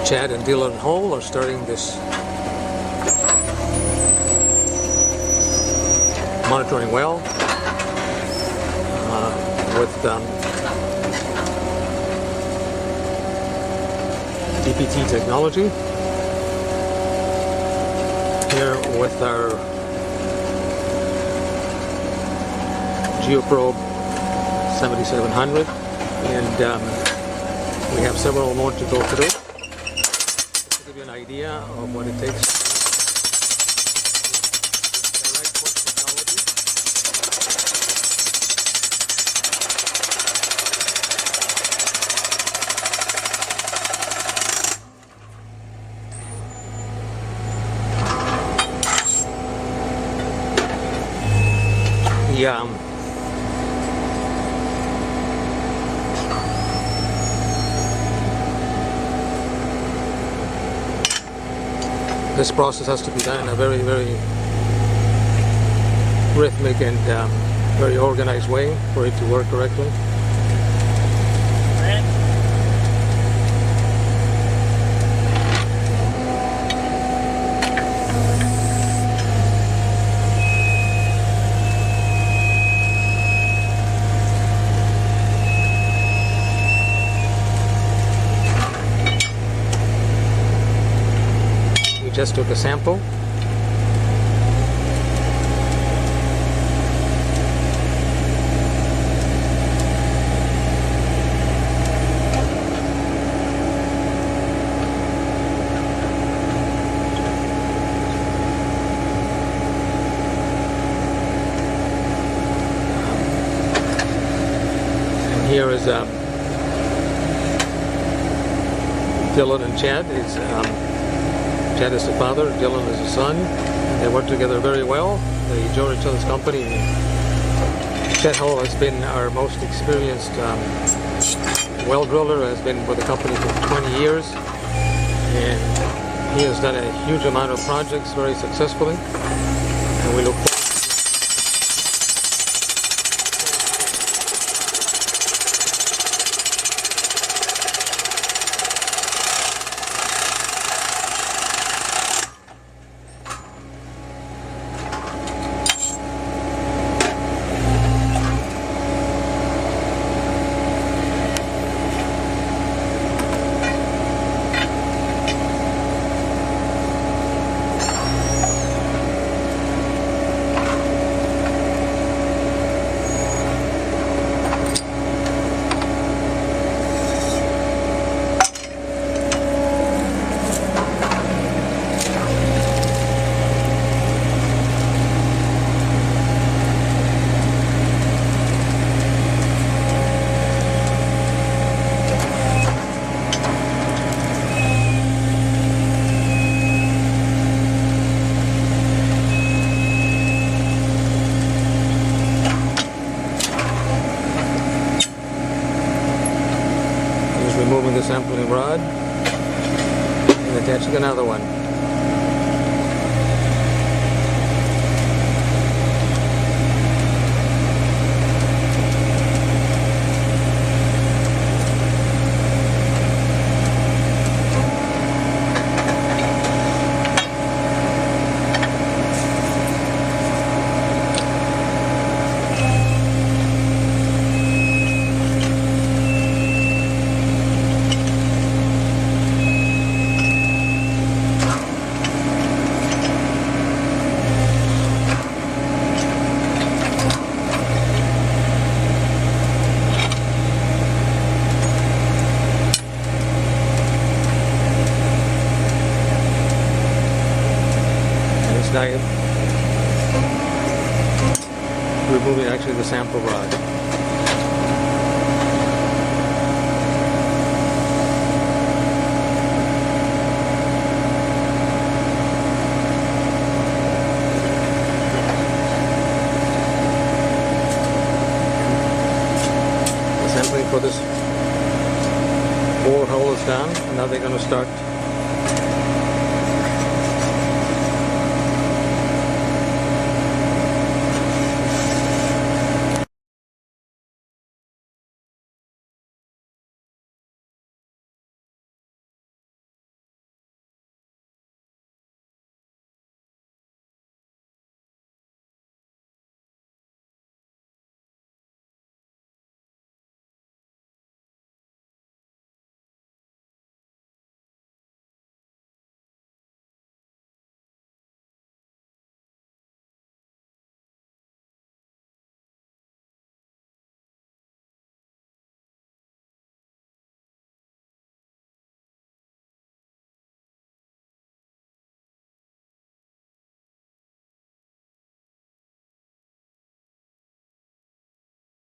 Chad and Dylan Hall are starting this monitoring well with DPT technology. Here with our GeoProbe 7700, and we have several more to go through. Just to give you an idea of what it takes. Direct port technology. Yeah. This process has to be done in a very, very rhythmic and very organized way for it to work correctly. Just took a sample. And here is Dylan and Chad. Chad is the father, Dylan is the son. They work together very well. They enjoy each other's company. Chad Hall has been our most experienced well driller, has been with the company for 20 years. And he has done a huge amount of projects very successfully. And we look forward. Removing the sampling rod and attaching another one. Removing actually the sample rod. The sampling for this borehole is done, and now they're going to start